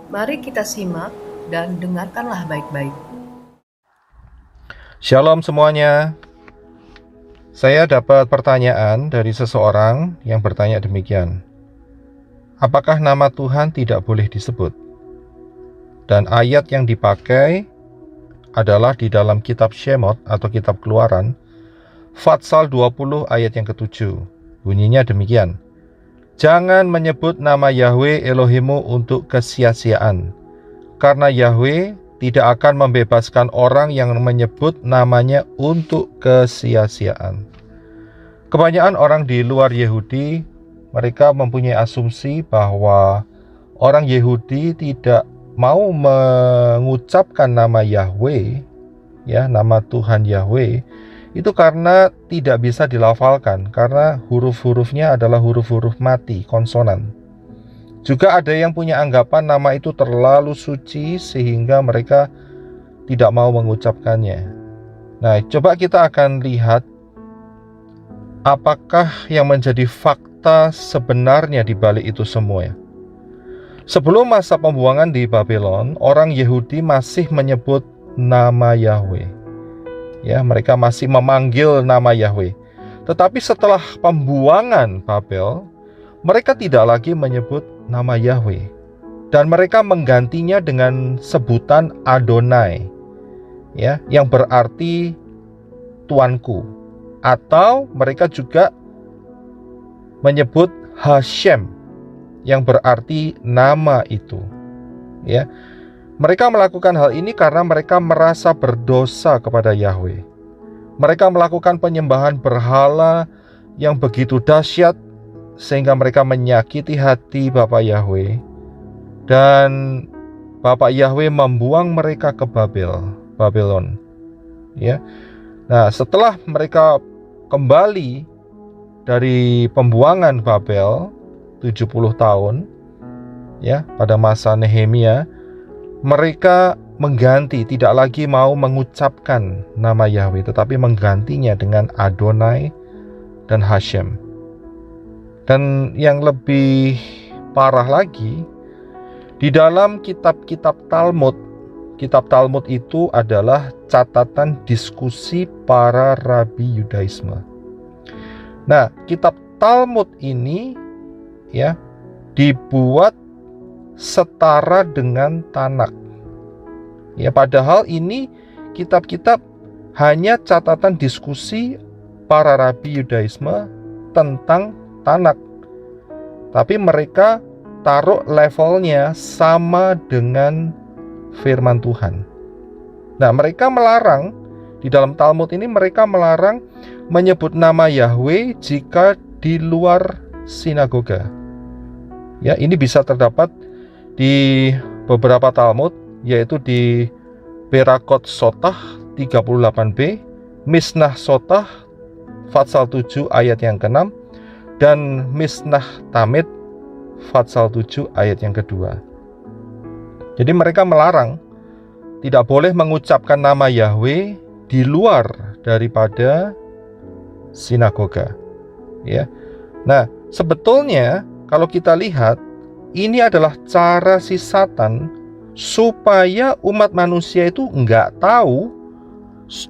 Mari kita simak dan dengarkanlah baik-baik. Shalom semuanya. Saya dapat pertanyaan dari seseorang yang bertanya demikian. Apakah nama Tuhan tidak boleh disebut? Dan ayat yang dipakai adalah di dalam kitab Shemot atau kitab Keluaran, Fatsal 20 ayat yang ke-7. Bunyinya demikian. Jangan menyebut nama Yahweh Elohimmu untuk kesia-siaan, karena Yahweh tidak akan membebaskan orang yang menyebut namanya untuk kesia-siaan. Kebanyakan orang di luar Yahudi, mereka mempunyai asumsi bahwa orang Yahudi tidak mau mengucapkan nama Yahweh, ya, nama Tuhan Yahweh, itu karena tidak bisa dilafalkan, karena huruf-hurufnya adalah huruf-huruf mati, konsonan. Juga ada yang punya anggapan nama itu terlalu suci sehingga mereka tidak mau mengucapkannya. Nah, coba kita akan lihat apakah yang menjadi fakta sebenarnya di balik itu semua. Sebelum masa pembuangan di Babylon, orang Yahudi masih menyebut nama Yahweh. Ya, mereka masih memanggil nama Yahweh. Tetapi setelah pembuangan Babel, mereka tidak lagi menyebut nama Yahweh, dan mereka menggantinya dengan sebutan Adonai, ya, yang berarti tuanku. Atau mereka juga menyebut Hashem, yang berarti nama itu, ya. Mereka melakukan hal ini karena mereka merasa berdosa kepada Yahweh. Mereka melakukan penyembahan berhala yang begitu dahsyat sehingga mereka menyakiti hati Bapa Yahweh, dan Bapa Yahweh membuang mereka ke Babylon. Ya. Nah, setelah mereka kembali dari pembuangan Babel 70 tahun, ya, pada masa Nehemia, mereka mengganti, tidak lagi mau mengucapkan nama Yahweh, tetapi menggantinya dengan Adonai dan Hashem. Dan yang lebih parah lagi, di dalam kitab-kitab Talmud itu adalah catatan diskusi para rabi Yudaisme. Nah, kitab Talmud ini, ya, dibuat setara dengan Tanak. Ya, padahal ini kitab-kitab hanya catatan diskusi para rabi Yudaisme tentang Tanak. Tapi mereka taruh levelnya sama dengan firman Tuhan. Nah, mereka melarang, di dalam Talmud ini mereka melarang menyebut nama Yahweh jika di luar sinagoga. Ya, ini bisa terdapat di beberapa Talmud, yaitu di Berakot Sotah 38b, Misnah Sotah Fatsal 7 ayat yang ke-6, dan Misnah Tamid Fatsal 7 ayat yang kedua. Jadi mereka melarang tidak boleh mengucapkan nama Yahweh di luar daripada sinagoga. Ya. Nah, sebetulnya kalau kita lihat, ini adalah cara si Satan supaya umat manusia itu nggak tahu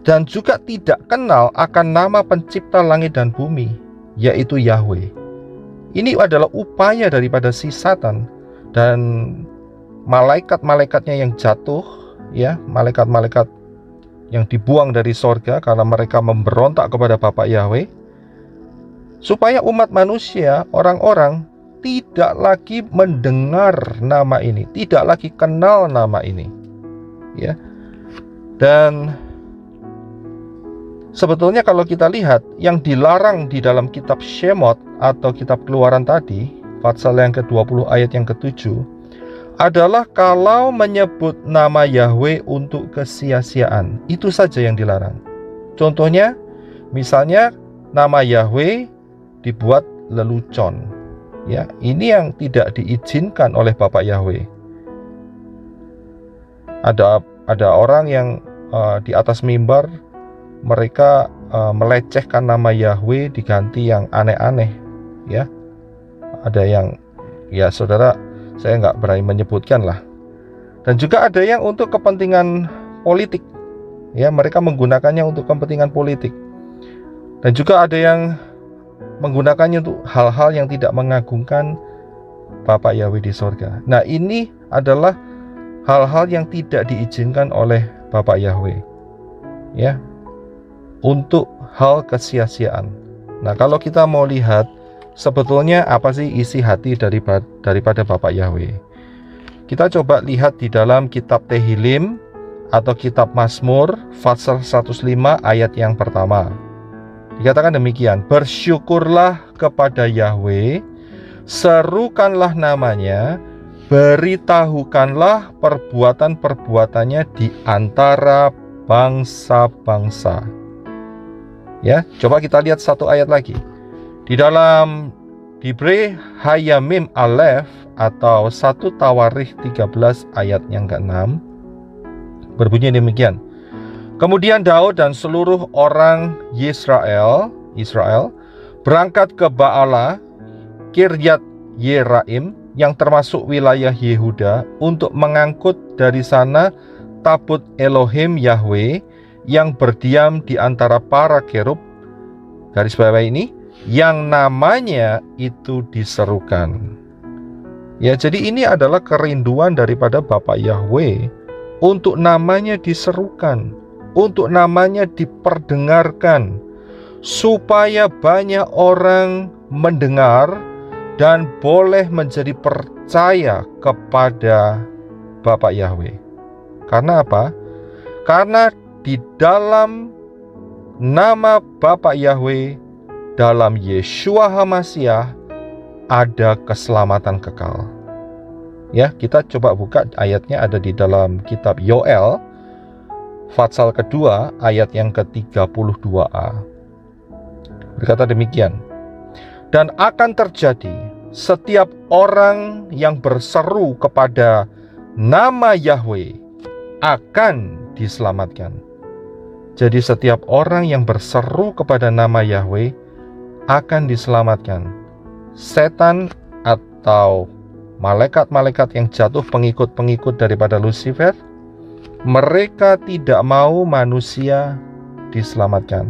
dan juga tidak kenal akan nama pencipta langit dan bumi, yaitu Yahweh. Ini adalah upaya daripada si Satan dan malaikat-malaikatnya yang jatuh, ya, malaikat-malaikat yang dibuang dari sorga karena mereka memberontak kepada Bapa Yahweh, supaya umat manusia, orang-orang, tidak lagi mendengar nama ini, tidak lagi kenal nama ini, ya. Dan sebetulnya kalau kita lihat, yang dilarang di dalam kitab Shemot atau kitab Keluaran tadi, Fatsal yang ke-20 ayat yang ke-7, adalah kalau menyebut nama Yahweh untuk kesia-siaan. Itu saja yang dilarang. Contohnya, misalnya nama Yahweh dibuat lelucon. Ya, ini yang tidak diizinkan oleh Bapak Yahweh. Ada orang yang di atas mimbar, mereka melecehkan nama Yahweh, diganti yang aneh-aneh, ya. Ada yang, ya saudara, saya nggak berani menyebutkan lah. Dan juga ada yang untuk kepentingan politik. Ya, mereka menggunakannya untuk kepentingan politik. Dan juga ada yang menggunakannya untuk hal-hal yang tidak mengagungkan Bapa Yahweh di sorga. Nah, ini adalah hal-hal yang tidak diizinkan oleh Bapa Yahweh. Ya, untuk hal kesia-siaan. Nah, kalau kita mau lihat sebetulnya apa sih isi hati daripada Bapa Yahweh, kita coba lihat di dalam kitab Tehillim atau kitab Mazmur pasal 105 ayat yang pertama. Dikatakan demikian, bersyukurlah kepada Yahweh, serukanlah namanya, beritahukanlah perbuatan-perbuatannya di antara bangsa-bangsa. Ya, coba kita lihat satu ayat lagi. Di dalam Dibre Hayamim Aleph atau 1 Tawarikh 13 ayat yang ke-6 berbunyi demikian. Kemudian Daud dan seluruh orang Israel berangkat ke Baala Kiryat Yeraim yang termasuk wilayah Yehuda untuk mengangkut dari sana tabut Elohim Yahweh yang berdiam di antara para kerub, garis bawah ini, yang namanya itu diserukan. Ya, jadi ini adalah kerinduan daripada Bapa Yahweh untuk namanya diserukan, untuk namanya diperdengarkan, supaya banyak orang mendengar dan boleh menjadi percaya kepada Bapa Yahweh. Karena apa? Karena di dalam nama Bapa Yahweh, dalam Yeshua HaMashiach, ada keselamatan kekal. Ya, kita coba buka ayatnya, ada di dalam kitab Yoel pasal kedua ayat yang ke-32a. Berkata demikian, dan akan terjadi setiap orang yang berseru kepada nama Yahweh akan diselamatkan. Jadi setiap orang yang berseru kepada nama Yahweh akan diselamatkan. Setan atau malaikat-malaikat yang jatuh pengikut-pengikut daripada Lucifer, mereka tidak mau manusia diselamatkan.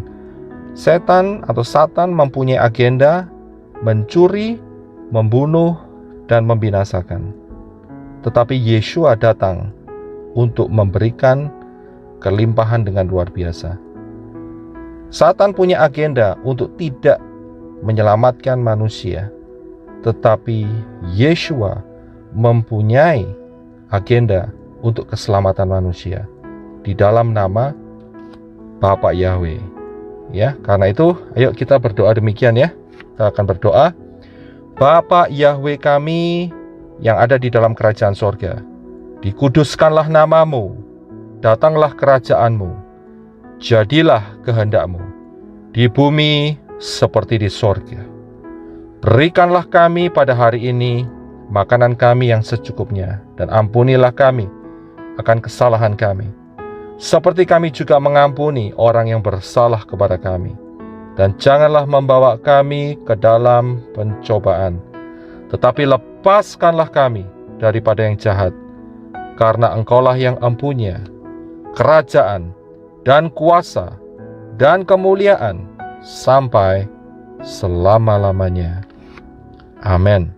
Setan atau Satan mempunyai agenda mencuri, membunuh, dan membinasakan. Tetapi Yeshua datang untuk memberikan kelimpahan dengan luar biasa. Satan punya agenda untuk tidak menyelamatkan manusia, tetapi Yeshua mempunyai agenda untuk keselamatan manusia di dalam nama Bapa Yahweh. Ya, karena itu ayo kita berdoa demikian ya. Kita akan berdoa. Bapa Yahweh kami yang ada di dalam kerajaan sorga, dikuduskanlah namamu, datanglah kerajaanmu, jadilah kehendakmu di bumi seperti di sorga. Berikanlah kami pada hari ini makanan kami yang secukupnya, dan ampunilah kami akan kesalahan kami, seperti kami juga mengampuni orang yang bersalah kepada kami. Dan janganlah membawa kami ke dalam pencobaan, tetapi lepaskanlah kami daripada yang jahat, karena Engkaulah yang empunya kerajaan dan kuasa dan kemuliaan sampai selama-lamanya. Amin.